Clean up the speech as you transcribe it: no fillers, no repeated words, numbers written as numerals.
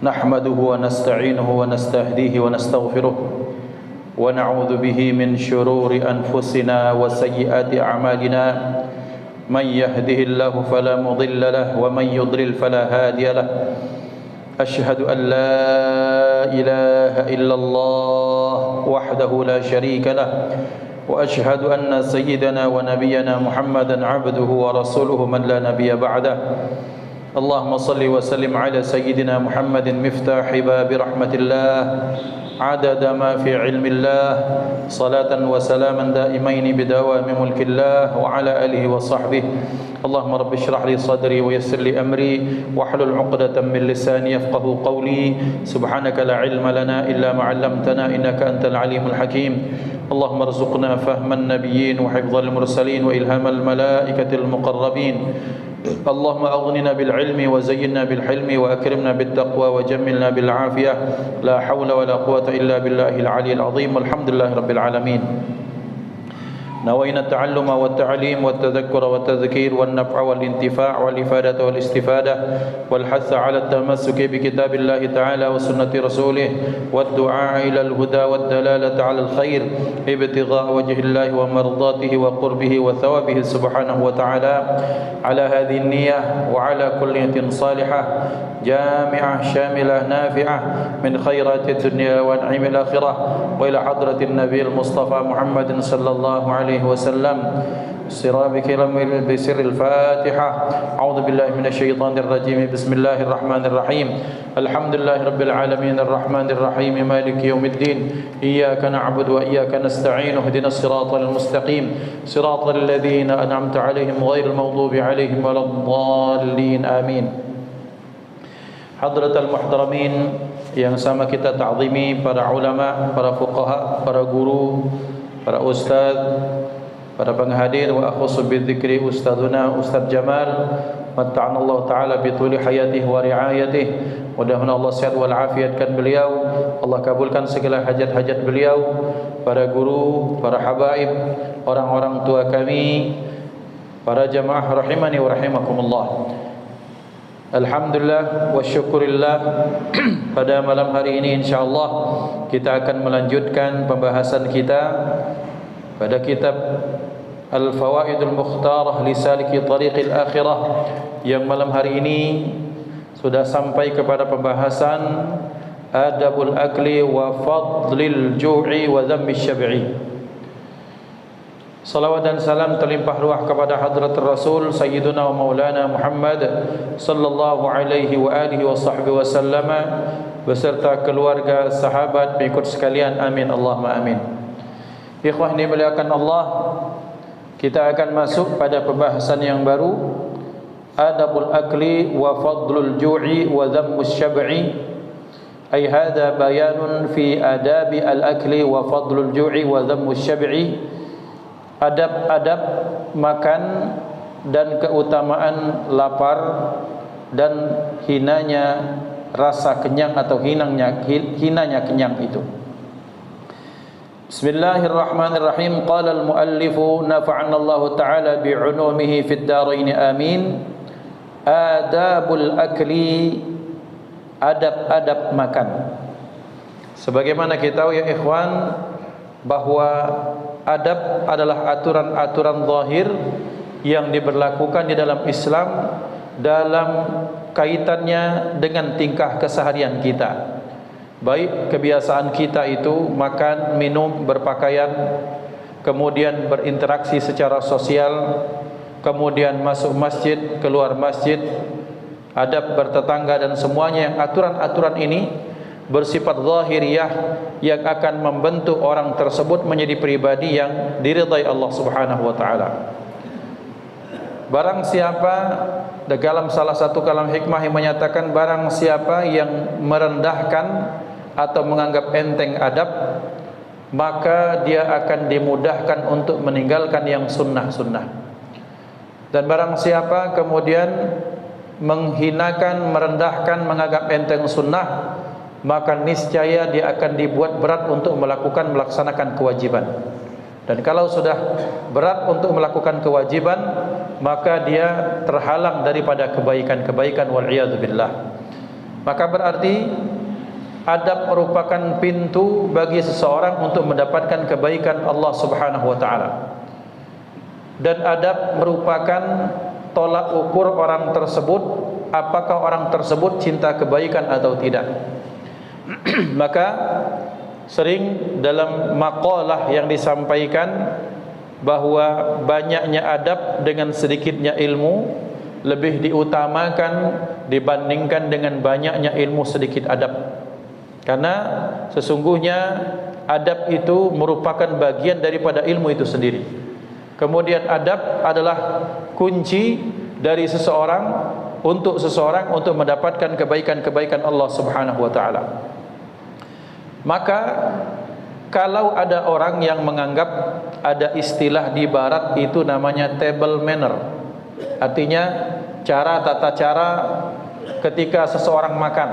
نحمده ونستعينه ونستهديه ونستغفره ونعوذ به من شرور أنفسنا وسيئات أعمالنا من يهده الله فلا مضل له ومن يضلل فلا هادي له أشهد أن لا إله إلا الله وحده لا شريك له وأشهد أن سيدنا ونبينا محمدا عبده ورسوله من لا نبي بعده اللهم صل وسلم على سيدنا محمد مفتاح باب رحمة الله عدد ما في علم الله صلاة وسلاما دائمين بدوام ملك الله وعلى آله وصحبه اللهم رب اشرح لي صدري ويسر لي أمري واحلل عقدة من لساني يفقه قولي سبحانك لا علم لنا إلا ما علمتنا إنك أنت العليم الحكيم اللهم ارزقنا فهم النبيين وحفظ المرسلين وإلهام الملائكة المقربين اللهم أغننا بالعلم وزينا بالحلم وأكرمنا بالتقوى وجملنا بالعافية لا حول ولا قوة إلا بالله العلي العظيم والحمد لله رب العالمين نوينا التعلم والتعليم والتذكر والتذكير والنفع والانتفاع والإفادة والاستفادة والحث على التمسك بكتاب الله تعالى وسنة رسوله والدعاء إلى الهدى والدلالة على الخير ابتغاء وجه الله ومرضاته وقربه وثوابه سبحانه وتعالى على هذه النية وعلى كل نية صالحة جامعة شاملة نافعة من خيرات الدنيا ونعيم الآخرة وإلى حضرة النبي المصطفى محمد صلى الله عليه وسلم سرابك بسر الفاتحة أعوذ بالله من الشيطان الرجيم بسم الله الرحمن الرحيم الحمد لله رب العالمين الرحمن الرحيم مالك يوم الدين إياك نعبد وإياك نستعين اهدنا الصراط المستقيم صراط الذين أنعمت عليهم غير المغضوب عليهم ولا الضالين آمين. Hadratal muhtaramin yang sama kita ta'zimi, para ulama, para fuqaha, para guru, para ustaz, para penghadir, wa akhusu bidzikri ustadzuna Ustaz Jamal matta'ana Allah taala bi tuli hayatihi wa riayatihi. Mudah-mudahan Allah sehat wal afiatkan beliau, Allah kabulkan segala hajat-hajat beliau, para guru, para habaib, orang-orang tua kami, para jamaah rahimani wa rahimakumullah. Alhamdulillah wa syukurillah. Pada malam hari ini insyaallah kita akan melanjutkan pembahasan kita pada kitab Al-Fawaidul Mukhtarah li Saliki Tariqil Akhirah, yang malam hari ini sudah sampai kepada pembahasan Adabul Akli wa Fadlil Ju'i wa Dhammi Syab'i. Salawat dan salam terlimpah ruah kepada hadrat Rasul Sayyiduna wa Maulana Muhammad sallallahu alaihi wa alihi wa sahbihi wasallam beserta keluarga, sahabat, pengikut sekalian. Amin Allahumma amin. Ikhwah ini dimuliakan Allah, kita akan masuk pada pembahasan yang baru, Adabul Akli wa Fadlul Ju'i wa Dhammus Syab'i. Ay hadha bayanun fi adabi al-akli wa fadlul ju'i wa dhammus syab'i. Adab-adab makan dan keutamaan lapar dan hinanya rasa kenyang atau hinanya kenyang itu. Bismillahirrahmanirrahim. Qala al-muallifu nafa'ana Allah ta'ala bi'ulumihi fid darain amin. Adabul akli, adab-adab makan. Sebagaimana kita tahu ya ikhwan, bahwa adab adalah aturan-aturan zahir yang diberlakukan di dalam Islam dalam kaitannya dengan tingkah keseharian kita. Baik kebiasaan kita itu makan, minum, berpakaian, kemudian berinteraksi secara sosial, kemudian masuk masjid, keluar masjid, adab bertetangga dan semuanya, yang aturan-aturan ini bersifat zahiriyah yang akan membentuk orang tersebut menjadi pribadi yang diridai Allah Subhanahu wa taala. Barang siapa, dalam salah satu kalam hikmah yang menyatakan, barang siapa yang merendahkan atau menganggap enteng adab, maka dia akan dimudahkan untuk meninggalkan yang sunnah-sunnah. Dan barang siapa kemudian menghinakan, merendahkan, menganggap enteng sunnah, maka niscaya dia akan dibuat berat untuk melaksanakan kewajiban. Dan kalau sudah berat untuk melakukan kewajiban, maka dia terhalang daripada kebaikan-kebaikan, wal iyadzu billah. Maka berarti adab merupakan pintu bagi seseorang untuk mendapatkan kebaikan Allah Subhanahu wa taala. Dan adab merupakan tolak ukur orang tersebut, apakah orang tersebut cinta kebaikan atau tidak. Maka sering dalam maqalah yang disampaikan bahwa banyaknya adab dengan sedikitnya ilmu lebih diutamakan dibandingkan dengan banyaknya ilmu sedikit adab. Karena sesungguhnya adab itu merupakan bagian daripada ilmu itu sendiri. Kemudian adab adalah kunci dari seseorang untuk mendapatkan kebaikan-kebaikan Allah Subhanahu wa taala. Maka kalau ada orang yang menganggap ada istilah di barat itu namanya table manner, artinya tata cara ketika seseorang makan.